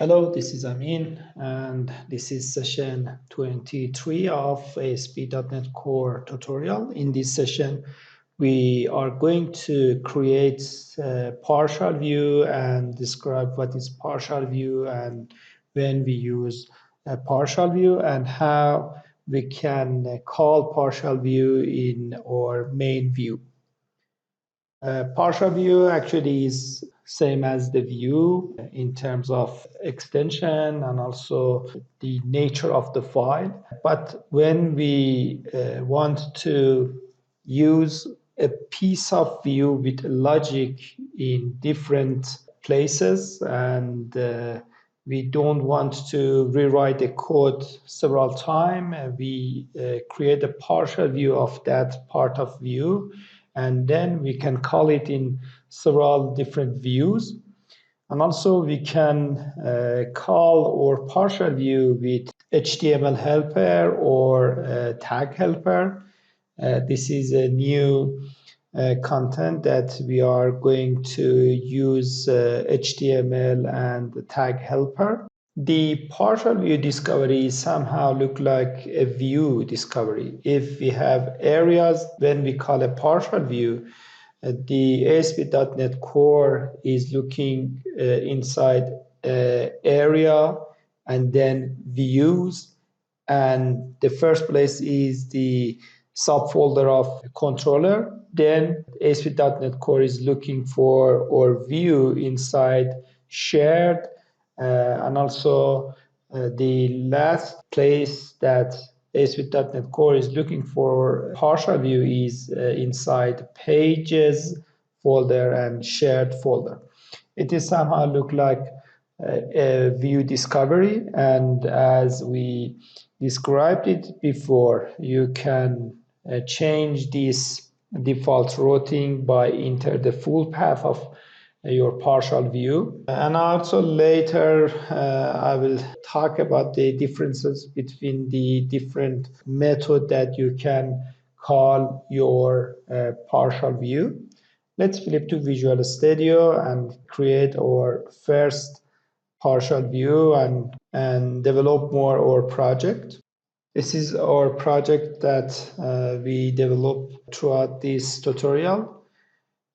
Hello, this is Amin, and this is session 23 of ASP.NET Core tutorial. In this session, we are going to create a partial view and describe what is partial view and when we use a partial view and how we can call partial view in our main view. Partial view actually is same as the view in terms of extension and also the nature of the file. But when we want to use a piece of view with logic in different places and we don't want to rewrite the code several times, we create a partial view of that part of view, and then we can call it in several different views. And also we can call our partial view with HTML helper or tag helper. This is a new content that we are going to use HTML and the tag helper. The partial view discovery somehow look like a view discovery. If we have areas, when we call a partial view, the ASP.NET Core is looking inside area and then views, and the first place is the subfolder of controller. Then ASP.NET Core is looking for our view inside shared, and also the last place that ASP.NET Core is looking for partial view is inside pages folder and shared folder. It is somehow look like a view discovery, and as we described it before, you can change this default routing by enter the full path of your partial view. And also later I will talk about the differences between the different method that you can call your partial view. Let's flip to Visual Studio and create our first partial view and develop more our project. This is our project that we developed throughout this tutorial.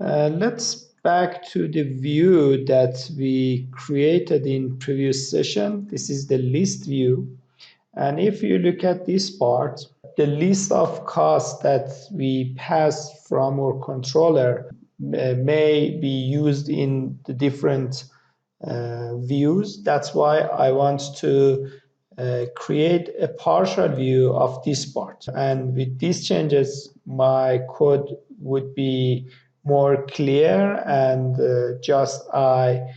Let's back to the view that we created in previous session. This is the list view. And if you look at this part, the list of costs that we pass from our controller may be used in the different views. That's why I want to create a partial view of this part. And with these changes, my code would be more clear, and just I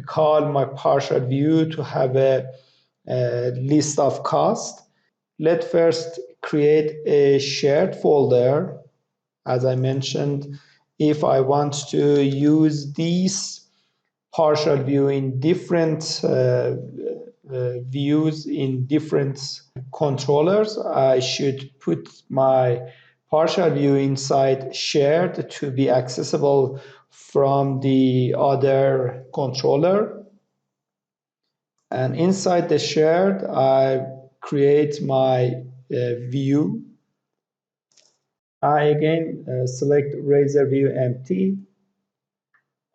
call my partial view to have a list of costs. Let's first create a shared folder. As I mentioned, if I want to use this partial view in different views in different controllers, I should put my partial view inside shared to be accessible from the other controller. And inside the shared, I create my view. I again select razor view empty,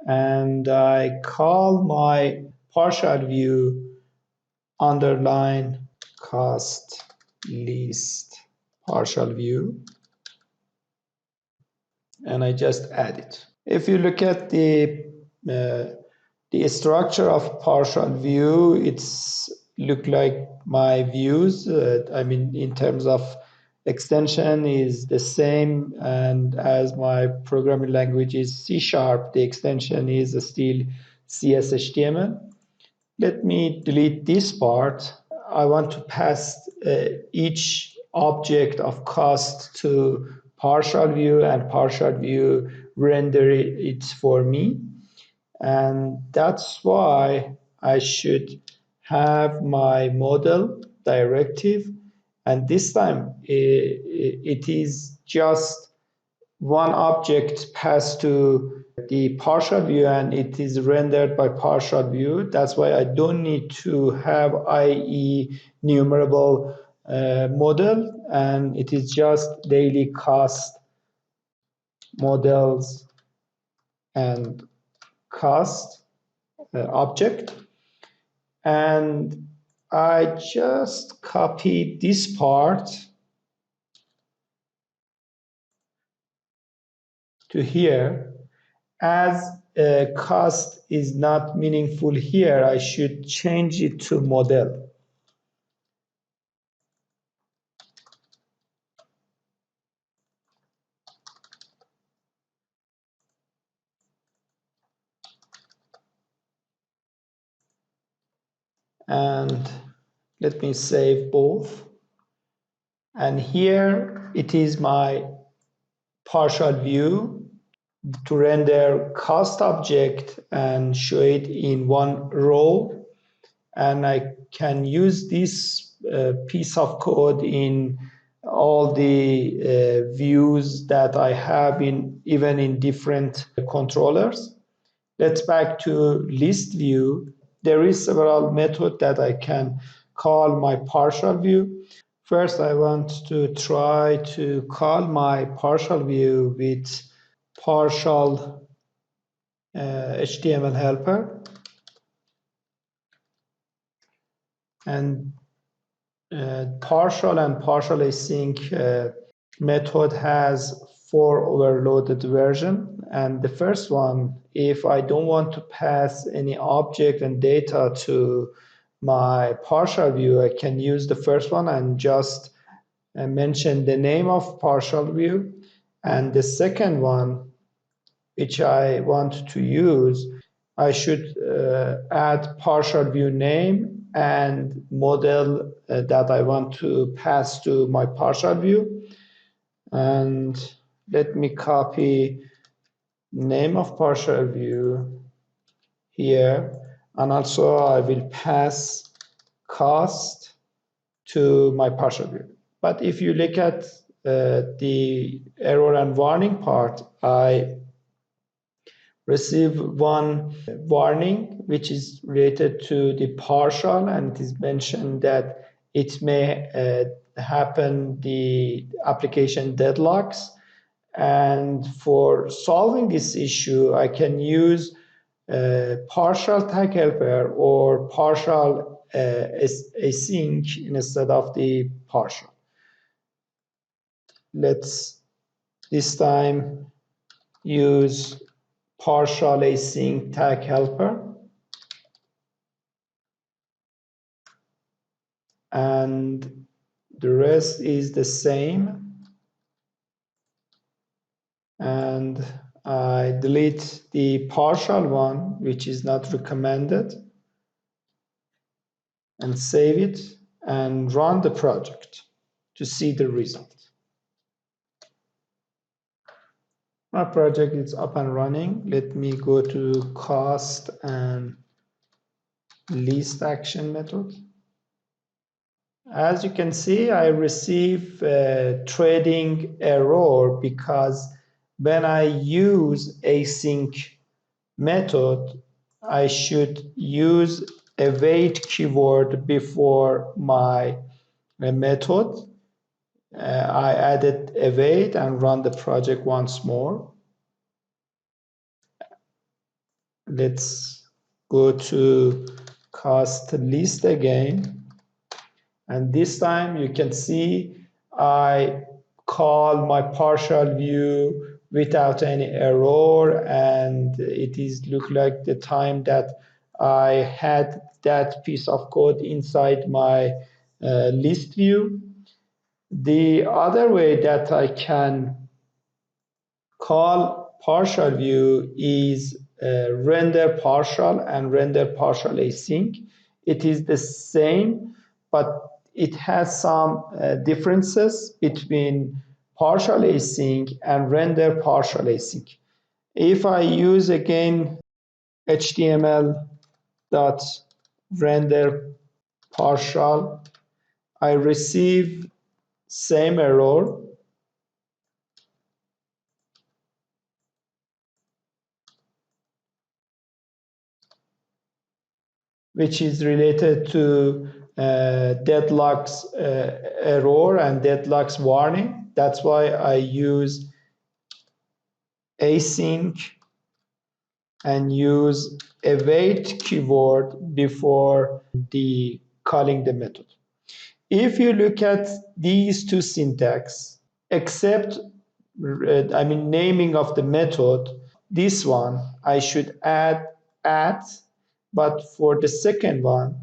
and I call my partial view underline cost list partial view, and I just add it. If you look at the structure of partial view, it's look like my views. I mean, in terms of extension is the same, and as my programming language is C#, the extension is still cshtml. Let me delete this part. I want to pass each object of cost to partial view, and partial view render it for me. And that's why I should have my model directive, and this time it is just one object passed to the partial view and it is rendered by partial view. That's why I don't need to have IE numerable model, and it is just daily cost models and cost object. And I just copied this part to here. As cost is not meaningful here, I should change it to model. And let me save both. And here it is my partial view to render cost object and show it in one row. And I can use this piece of code in all the views that I have in even in different controllers. Let's back to list view. There is several methods that I can call my partial view. First, I want to try to call my partial view with partial HTML helper. And partial and partial async method has 4 overloaded version. And the first one, if I don't want to pass any object and data to my partial view, I can use the first one and just mention the name of partial view. And the second one, which I want to use, I should add partial view name and model that I want to pass to my partial view. And let me copy name of partial view here. And also I will pass cost to my partial view. But if you look at the error and warning part, I receive one warning which is related to the partial, and it is mentioned that it may happen the application deadlocks. And for solving this issue, I can use partial tag helper or partial async instead of the partial. Let's this time use partial async tag helper, and the rest is the same. And I delete the partial one, which is not recommended, and save it and run the project to see the result. My project is up and running. Let me go to cost and least action method. As you can see, I receive a trading error because when I use async method, I should use await keyword before my method. I added await and run the project once more. Let's go to cost list again. And this time you can see I call my partial view without any error, and it is look like the time that I had that piece of code inside my list view. The other way that I can call partial view is render partial and render partial async. It is the same, but it has some differences between partial async and render partial async. If I use again HTML dot render partial, I receive same error. which is related to deadlocks error and deadlocks warning. That's why I use async and use await keyword before the calling the method. If you look at these two syntax, except naming of the method, this one I should add at, but for the second one,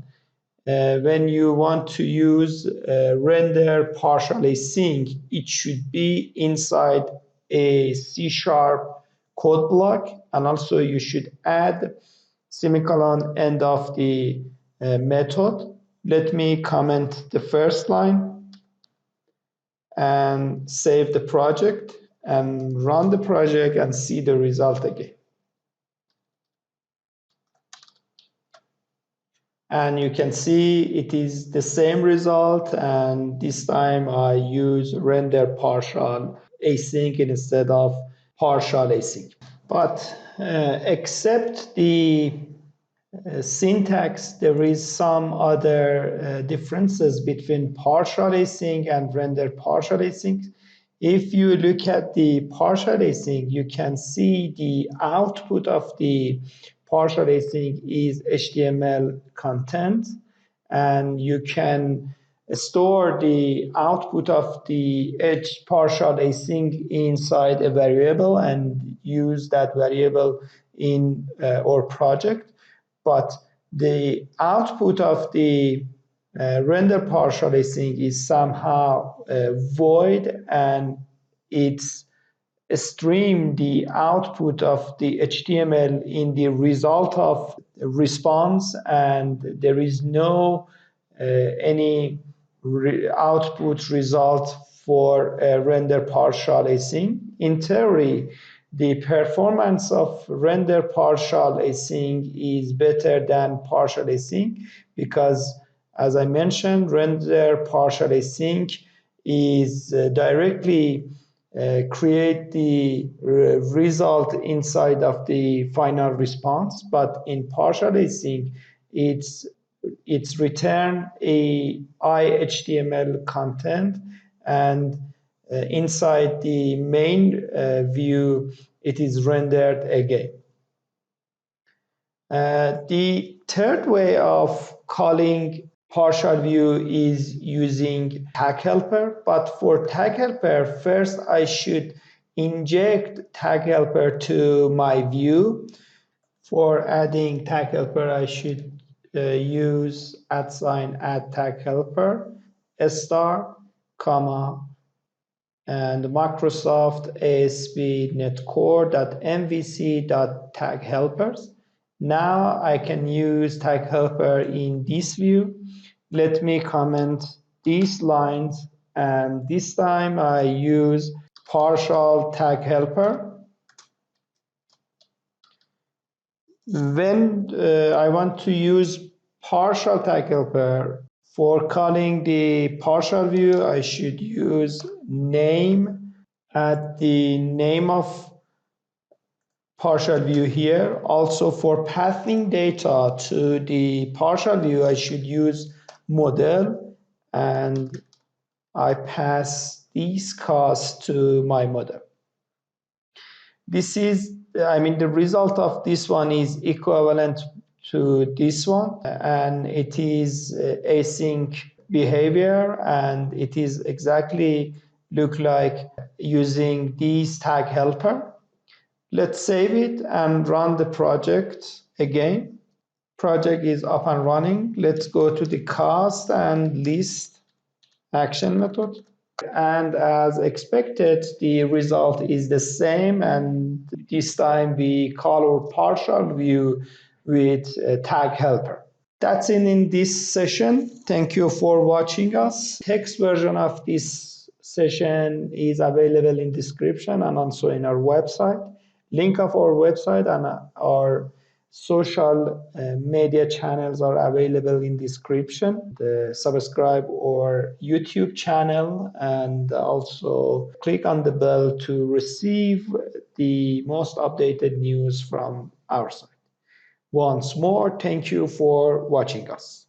when you want to use render partial async, it should be inside a C# code block, and also you should add semicolon end of the method. Let me comment the first line and save the project and run the project and see the result again. And you can see it is the same result, and this time I use render partial async instead of partial async. But except the syntax, there is some other differences between partial async and render partial async. If you look at the partial async, you can see the output of the partial async is HTML content, and you can store the output of the partial async inside a variable and use that variable in our project. But the output of the render partial async is somehow void, and it's stream the output of the HTML in the result of response, and there is no any output result for render partial async. In theory, the performance of render partial async is better than partial async because, as I mentioned, render partial async is directly create the result inside of the final response, but in partial async, it's return a HTML content, and inside the main view, it is rendered again. The third way of calling partial view is using tag helper, but for tag helper, first I should inject tag helper to my view. For adding tag helper, I should use @ add tag helper star, comma, and Microsoft ASP.NET Core.mvc.tag helpers. Now I can use tag helper in this view. Let me comment these lines, and this time I use partial tag helper. When I want to use partial tag helper for calling the partial view, I should use name at the name of partial view here. Also for pathing data to the partial view, I should use model, and I pass these costs to my model. This is, the result of this one is equivalent to this one, and it is async behavior, and it is exactly look like using this tag helper. Let's save it and run the project again. Project is up and running. Let's go to the cast and list action method. And as expected, the result is the same, and this time we call our partial view with tag helper. That's it in this session. Thank you for watching us. Text version of this session is available in description and also in our website. Link of our website and our social media channels are available in description. Subscribe our YouTube channel and also click on the bell to receive the most updated news from our site. Once more, thank you for watching us.